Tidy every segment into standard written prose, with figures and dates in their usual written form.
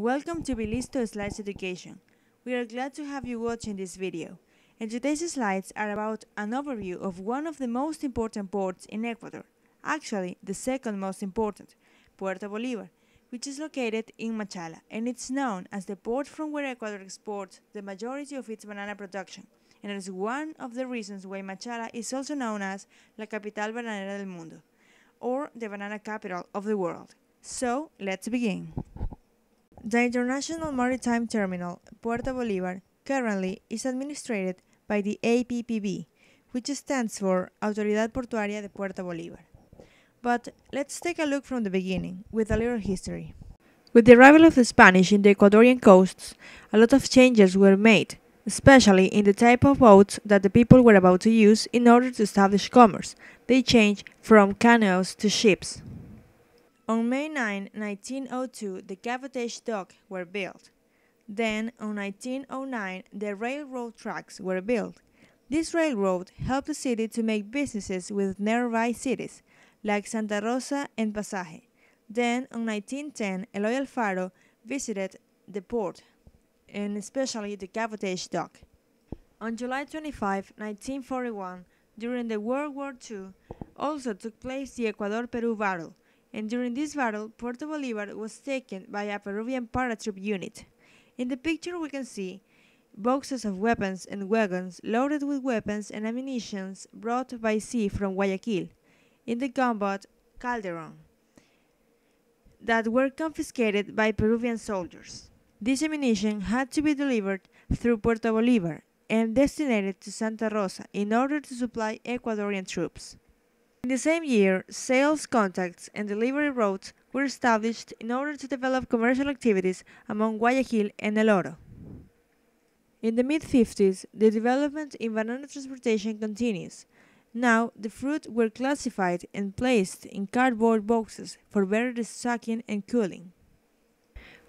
Welcome to Bilisto Slides Education. We are glad to have you watching this video. And today's slides are about an overview of one of the most important ports in Ecuador, actually the second most important, Puerto Bolivar, which is located in Machala, and it's known as the port from where Ecuador exports the majority of its banana production, and it is one of the reasons why Machala is also known as La Capital Bananera del Mundo, or the banana capital of the world. So, let's begin. The International Maritime Terminal, Puerto Bolivar, currently is administered by the Appb, which stands for Autoridad Portuaria de Puerto Bolivar. But let's take a look from the beginning, with a little history. With the arrival of the Spanish in the Ecuadorian coasts, a lot of changes were made, especially in the type of boats that the people were about to use in order to establish commerce. They changed from canoes to ships. On May 9, 1902, the cabotage dock were built. Then, on 1909, the railroad tracks were built. This railroad helped the city to make businesses with nearby cities, like Santa Rosa and Pasaje. Then, on 1910, Eloy Alfaro visited the port, and especially the cabotage dock. On July 25, 1941, during the World War II, also took place the Ecuador-Peru battle, and during this battle, Puerto Bolivar was taken by a Peruvian paratroop unit. In the picture we can see boxes of weapons and wagons loaded with weapons and ammunition brought by sea from Guayaquil in the gunboat Calderon that were confiscated by Peruvian soldiers. This ammunition had to be delivered through Puerto Bolivar and destined to Santa Rosa in order to supply Ecuadorian troops. In the same year, sales contacts and delivery routes were established in order to develop commercial activities among Guayaquil and El Oro. In the mid-50s, the development in banana transportation continues. Now, the fruit were classified and placed in cardboard boxes for better stocking and cooling.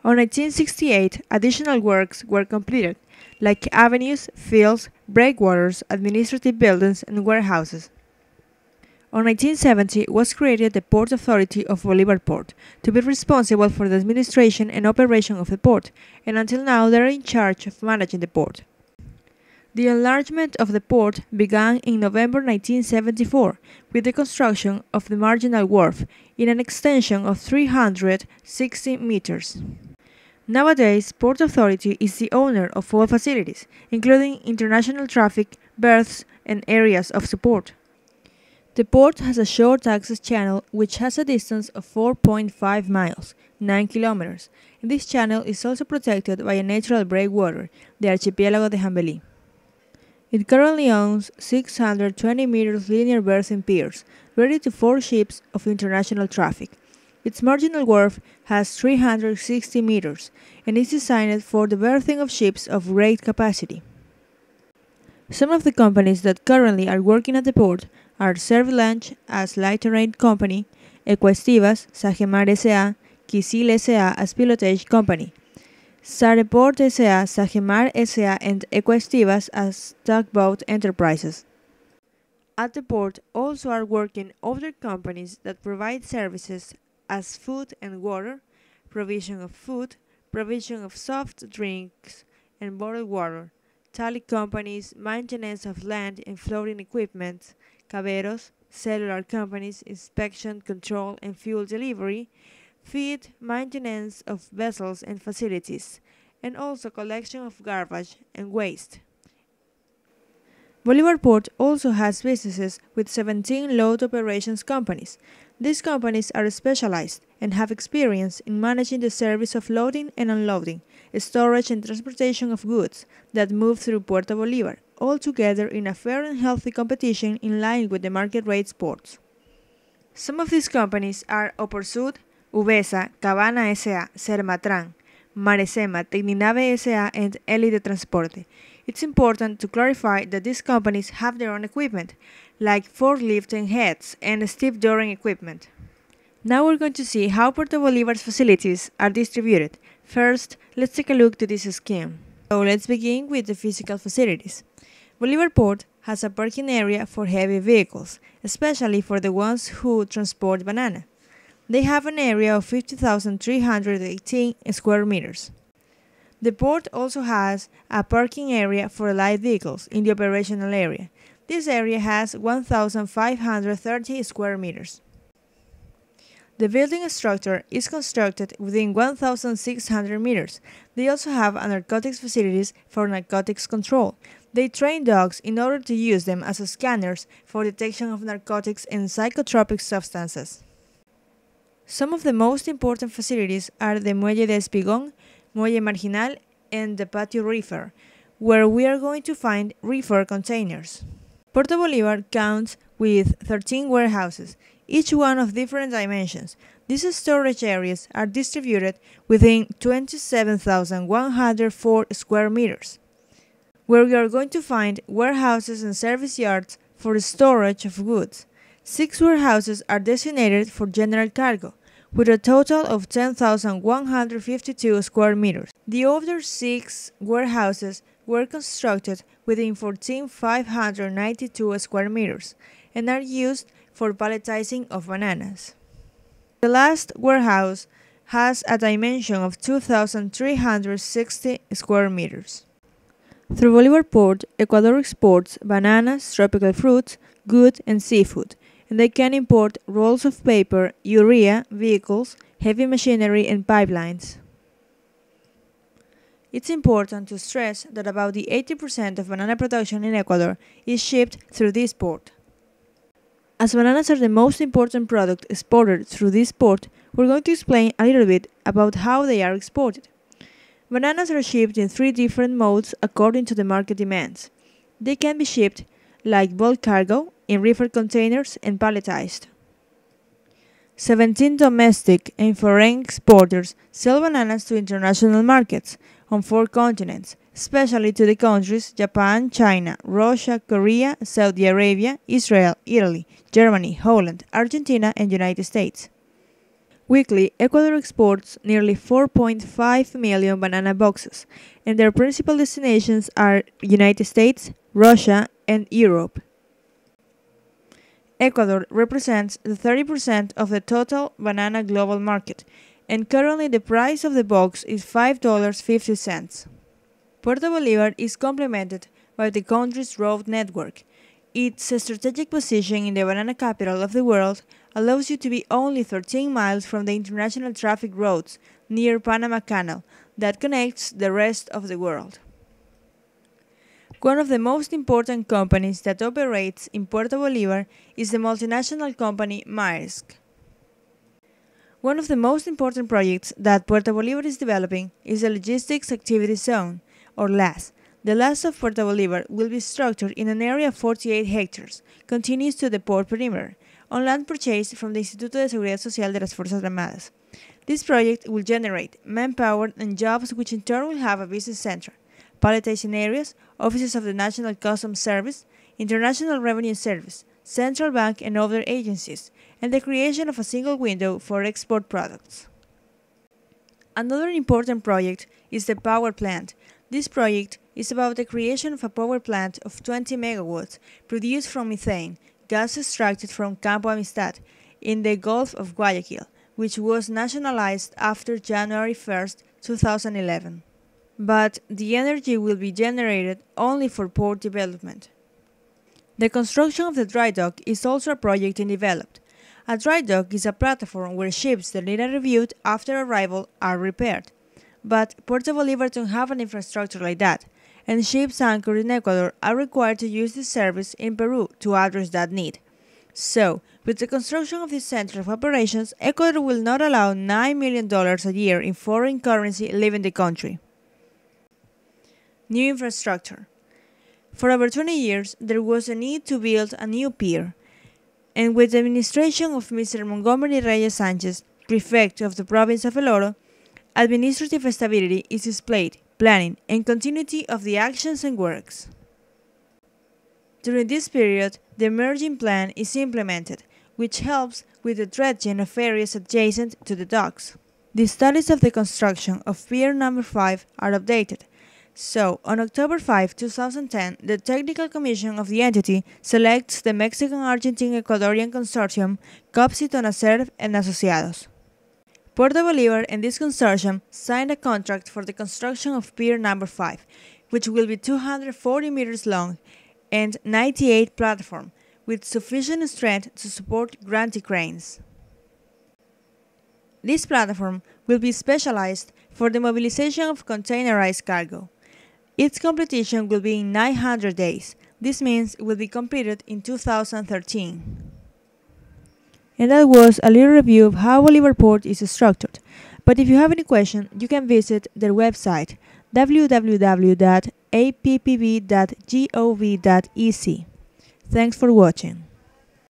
On 1968, additional works were completed, like avenues, fields, breakwaters, administrative buildings, and warehouses. On 1970 was created the Port Authority of Bolivar Port to be responsible for the administration and operation of the port, and until now they are in charge of managing the port. The enlargement of the port began in November 1974 with the construction of the marginal wharf in an extension of 360 meters. Nowadays, Port Authority is the owner of all facilities, including international traffic, berths, and areas of support. The port has a short access channel which has a distance of 4.5 miles, 9 kilometers, and this channel is also protected by a natural breakwater, the Archipiélago de Jambelí. It currently owns 620 meters linear berthing piers, ready to 4 ships of international traffic. Its marginal wharf has 360 meters and is designed for the berthing of ships of great capacity. Some of the companies that currently are working at the port are Servilanche as Light Terrain Company, Ecuestivas, Sagemar S.A., Kisil S.A. as Pilotage Company, Sareport S.A., Sagemar S.A. and Ecuestivas as Tugboat Enterprises. At the port also are working other companies that provide services as food and water, provision of food, provision of soft drinks and bottled water, tally companies, maintenance of land and floating equipment, caberos, cellular companies, inspection, control, and fuel delivery, feed, maintenance of vessels and facilities, and also collection of garbage and waste. Bolivar Port also has businesses with 17 load operations companies. These companies are specialized and have experience in managing the service of loading and unloading, storage and transportation of goods that move through Puerto Bolivar, all together in a fair and healthy competition in line with the market rates ports. Some of these companies are Oporsud, Ubesa, Cabana S.A., Sermatran, Maresema, Tecninave S.A. and Elite Transporte. It's important to clarify that these companies have their own equipment, like forklift and heads and steep dooring equipment. Now we're going to see how Puerto Bolivar's facilities are distributed. First, let's take a look to this scheme. So let's begin with the physical facilities. Bolivar Port has a parking area for heavy vehicles, especially for the ones who transport banana. They have an area of 50,318 square meters. The port also has a parking area for light vehicles in the operational area. This area has 1,530 square meters. The building structure is constructed within 1,600 meters. They also have narcotics facilities for narcotics control. They train dogs in order to use them as scanners for detection of narcotics and psychotropic substances. Some of the most important facilities are the Muelle de Espigón, Muelle Marginal, and the Patio Reefer, where we are going to find reefer containers. Puerto Bolivar counts with 13 warehouses, each one of different dimensions. These storage areas are distributed within 27,104 square meters, where we are going to find warehouses and service yards for the storage of goods. 6 warehouses are designated for general cargo, with a total of 10,152 square meters. The other 6 warehouses were constructed within 14,592 square meters and are used for palletizing of bananas. The last warehouse has a dimension of 2,360 square meters. Through Bolivar Port, Ecuador exports bananas, tropical fruits, goods, and seafood, and they can import rolls of paper, urea, vehicles, heavy machinery, and pipelines. It's important to stress that about the 80% of banana production in Ecuador is shipped through this port. As bananas are the most important product exported through this port, we're going to explain a little bit about how they are exported. Bananas are shipped in 3 different modes according to the market demands. They can be shipped like bulk cargo, in reefer containers, and palletized. 17 domestic and foreign exporters sell bananas to international markets on 4 continents, especially to the countries Japan, China, Russia, Korea, Saudi Arabia, Israel, Italy, Germany, Holland, Argentina, and United States. Weekly, Ecuador exports nearly 4.5 million banana boxes, and their principal destinations are United States, Russia, and Europe. Ecuador represents the 30% of the total banana global market, and currently the price of the box is $5.50. Puerto Bolivar is complemented by the country's road network. Its strategic position in the banana capital of the world allows you to be only 13 miles from the international traffic roads near Panama Canal that connects the rest of the world. One of the most important companies that operates in Puerto Bolivar is the multinational company Maersk. One of the most important projects that Puerto Bolivar is developing is the Logistics Activity Zone, or LAS. The LAS of Puerto Bolivar will be structured in an area of 48 hectares, continuous to the port perimeter, on land purchased from the Instituto de Seguridad Social de las Fuerzas Armadas. This project will generate manpower and jobs which in turn will have a business center, palletizing areas, offices of the National Customs Service, International Revenue Service, Central Bank and other agencies, and the creation of a single window for export products. Another important project is the power plant. This project is about the creation of a power plant of 20 megawatts produced from methane, gas extracted from Campo Amistad in the Gulf of Guayaquil, which was nationalized after January 1, 2011. But the energy will be generated only for port development. The construction of the dry dock is also a project in development. A dry dock is a platform where ships that need a review after arrival are repaired. But Puerto Bolivar don't have an infrastructure like that, and ships anchored in Ecuador are required to use this service in Peru to address that need. So, with the construction of this center of operations, Ecuador will not allow $9 million a year in foreign currency leaving the country. New infrastructure. For over 20 years, there was a need to build a new pier, and with the administration of Mr. Montgomery Reyes Sanchez, prefect of the province of El Oro, administrative stability is displayed, planning, and continuity of the actions and works. During this period, the emerging plan is implemented, which helps with the dredging of areas adjacent to the docks. The studies of the construction of Pier Number 5 are updated. So, on October 5, 2010, the Technical Commission of the entity selects the Mexican-Argentine-Ecuadorian Consortium Copsi Tonacer and Asociados. Puerto Bolivar and this consortium signed a contract for the construction of Pier Number 5, which will be 240 meters long and 98 platform, with sufficient strength to support granty cranes. This platform will be specialized for the mobilization of containerized cargo. Its completion will be in 900 days. This means it will be completed in 2013. And that was a little review of how Bolivar Port is structured. But if you have any question, you can visit their website www.appb.gov.ec. Thanks for watching.